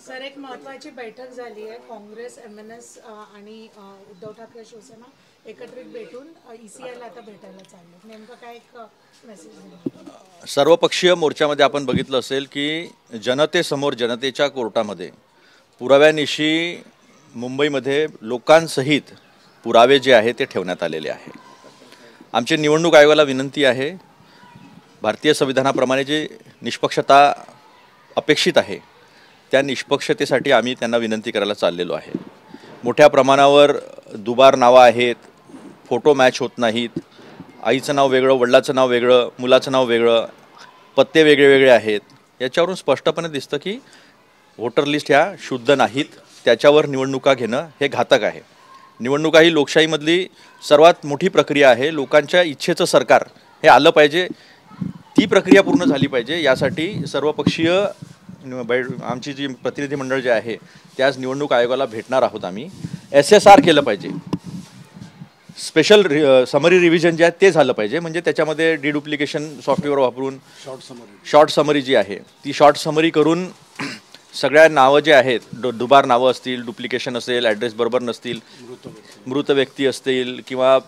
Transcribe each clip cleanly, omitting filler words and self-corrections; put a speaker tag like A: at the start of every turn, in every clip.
A: Sir, एक महत्त्वाची बैठक झाली आहे. काँग्रेस, एमएनएस आणि उद्धव ठाकरे शिवसेना एकत्रित भेटून ईसीआयला आता भेटायला चालले. नेमकं काय एक मेसेज दिला?
B: सर्वपक्षीय मोर्चामध्ये आपण बघितलं असेल की जनतेसमोर, जनतेच्या कोर्टामध्ये पुराव्यानिशी मुंबईमध्ये लोकांसहित पुरावे जे आहे ते ठेवण्यात आलेले आहे. आमची निवडणूक आयोगाला विनंती आहे, भारतीय संविधानाप्रमाणे जी निष्पक्षता अपेक्षित आहे त्या निष्पक्षतेसाठी आम्ही त्यांना विनंती करायला चाललेलो आहे. मोठ्या प्रमाणावर दुबार नावं आहेत, फोटो मॅच होत नाहीत, आईचं नाव वेगळं, वडिलाचं नाव वेगळं, मुलाचं नाव वेगळं, पत्ते वेगळे वेगळे आहेत. याच्यावरून स्पष्टपणे दिसतं की व्होटर लिस्ट ह्या शुद्ध नाहीत. त्याच्यावर निवडणुका घेणं हे घातक आहे. निवडणुका ही लोकशाहीमधली सर्वात मोठी प्रक्रिया आहे. लोकांच्या इच्छेचं सरकार हे आलं पाहिजे, ती प्रक्रिया पूर्ण झाली पाहिजे. यासाठी सर्वपक्षीय आमची जी प्रतिनिधी मंडळ जे आहे त्याच निवडणूक आयोगाला भेटणार आहोत. आम्ही SSR केलं पाहिजे, स्पेशल समरी रिव्हिजन जे आहे ते झालं पाहिजे. म्हणजे त्याच्यामध्ये डिडुप्लिकेशन सॉफ्टवेअर वापरून शॉर्ट समरी जी आहे ती शॉर्ट समरी करून सगळ्या नावं जे आहेत, दुबार नावं असतील, डुप्लिकेशन असेल, ॲड्रेस बरोबर नसतील, मृत व्यक्ती असतील, किंवा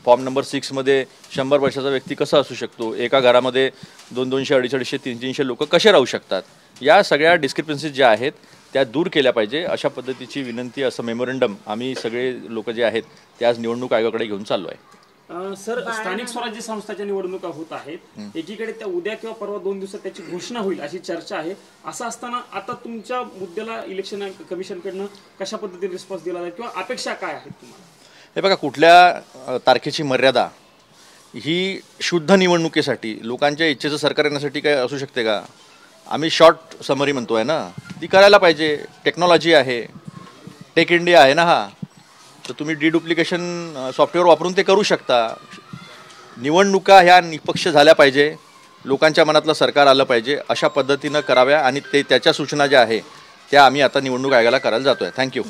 B: फॉर्म नंबर 6 मध्ये 100 वर्षाचा व्यक्ती कसा असू शकतो, एका घरामध्ये 200, 250, 300 लोक कसे राहू शकतात, या सगळ्या डिस्क्रिपन्सीज ज्या आहेत त्या दूर केल्या पाहिजे. अशा पद्धतीची विनंती, असं मेमोरंडम आम्ही सगळे लोक जे आहेत ते आज निवडणूक आयोगाकडे घेऊन चाललो आहे.
C: सर, स्थानिक स्वराज्य संस्थांच्या निवडणुका होत आहेत. एकीकडे त्या उद्या किंवा परवा 2 दिवसात त्याची घोषणा होईल अशी चर्चा आहे. असं असताना आता तुमच्या मुद्द्याला इलेक्शन कमिशनकडनं कशा पद्धतीने रिस्पॉन्स दिला जाईल किंवा अपेक्षा काय आहेत तुम्हाला?
B: हे बघा, कुठल्या तारखेची मर्यादा ही शुद्ध निवडणुकीसाठी, लोकांच्या इच्छेचं सरकार येण्यासाठी काय असू शकते का? आम्ही शॉर्ट समरी म्हणतोय ना, ती करायला पाहिजे. टेक्नॉलॉजी आहे, टेक इंडिया आहे ना हा, तर तुम्ही डिडुप्लिकेशन सॉफ्टवेअर वापरून ते करू शकता. निवडणुका ह्या निष्पक्ष झाल्या पाहिजे, लोकांच्या मनातलं सरकार आलं पाहिजे, अशा पद्धतीनं कराव्या. आणि ते त्याच्या सूचना ज्या आहे त्या आम्ही आता निवडणूक आयोगाला करायला जातोय. थँक्यू.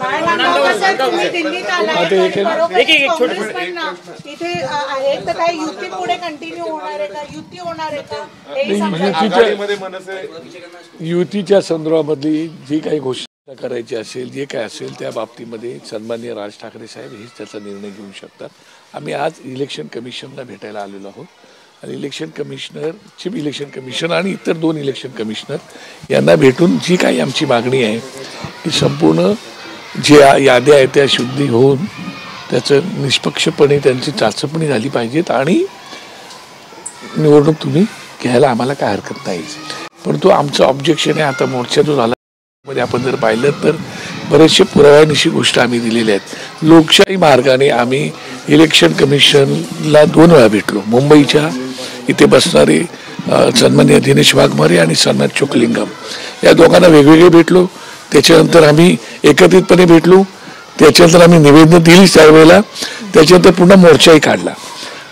D: युतीच्या संदर्भामधली जी काही घोषणा करायची असेल, जे काय असेल त्या बाबतीमध्ये सन्माननीय राज ठाकरे साहेब हेच त्याचा निर्णय घेऊ शकतात. आम्ही आज इलेक्शन कमिशनला भेटायला आलेलो आहोत आणि election commissioner, chief election commissioner आणि इतर 2 इलेक्शन कमिशनर यांना भेटून जी काही आमची मागणी आहे की संपूर्ण ज्या याद्या आहेत त्या शुद्धी होऊन त्याचं निष्पक्षपणे त्यांची चाचपणी झाली पाहिजेत आणि निवडणूक तुम्ही घ्यायला आम्हाला काय हरकत नाही. परंतु आमचं ऑब्जेक्शन आहे, आता मोर्चा जो झाला मध्ये आपण जर पाहिलं तर बरेचसे पुराव्यानिशी गोष्टी आम्ही दिलेल्या आहेत. लोकशाही मार्गाने आम्ही इलेक्शन कमिशनला 2 वेळा भेटलो. मुंबईच्या इथे बसणारे सन्माननीय दिनेश वाघमारे आणि सन्मान चोकलिंगम या दोघांना वेगवेगळे भेटलो. त्याच्यानंतर आम्ही एकत्रितपणे भेटलो. त्याच्यानंतर आम्ही निवेदन दिली त्यावेळेला. त्याच्यानंतर पुन्हा मोर्चाही काढला.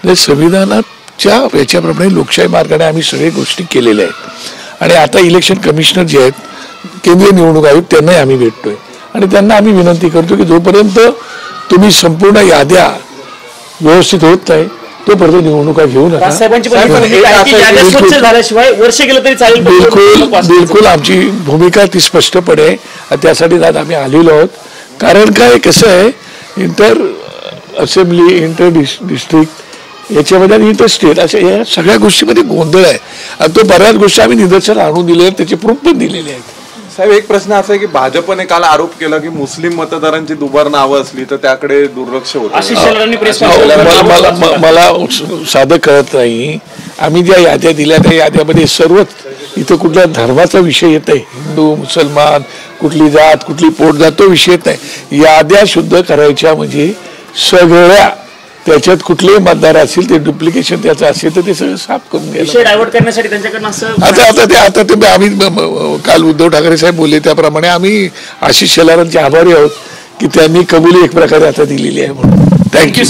D: म्हणजे संविधानाच्या याच्याप्रमाणे लोकशाही मार्गाने आम्ही सगळ्या गोष्टी केलेल्या आहेत. आणि आता इलेक्शन कमिशनर जे आहेत, केंद्रीय निवडणूक आयोग, त्यांनाही आम्ही भेटतोय आणि त्यांना आम्ही विनंती करतो की जोपर्यंत तुम्ही संपूर्ण याद्या व्यवस्थित होत नाही तोपर्यंत निवडणुका घेऊ नका. बिलकुल आमची भूमिका ती स्पष्टपणे आहे. त्यासाठी आज आम्ही आलेलो आहोत. कारण काय, कसं आहे, इंटर असेंब्ली, इंटर डिस्ट्रिक्ट याच्यामध्ये आणि इंटर स्टेट अशा या सगळ्या गोष्टीमध्ये गोंधळ आहे आणि तो बऱ्याच गोष्टी आम्ही निदर्शन आणून दिले आहेत, त्याचे प्रूफ पण दिलेले आहेत.
E: साहेब, एक प्रश्न असा आहे की भाजपने काल आरोप केला की मुस्लिम मतदारांची दुबार नावं असली तर त्याकडे दुर्लक्ष होतं.
D: मला साधं कळत नाही. आम्ही ज्या याद्या दिल्या त्या याद्यामध्ये सर्वच इथं कुठल्या धर्माचा विषय येत आहे, हिंदू, मुसलमान, कुठली जात, कुठली पोटजात, तो विषय येत नाही. याद्या शुद्ध करायच्या म्हणजे सगळ्या, त्याच्यात कुठलेही मतदार असतील ते डुप्लिकेशन त्याचं असेल तर ते सगळं साफ करून घ्यायला. आता ते आम्ही काल उद्धव ठाकरे साहेब बोलले त्याप्रमाणे आम्ही आशिष शेलारांचे आभारी आहोत की त्यांनी कबुली एक प्रकारे आता दिलेली आहे म्हणून. थँक्यू.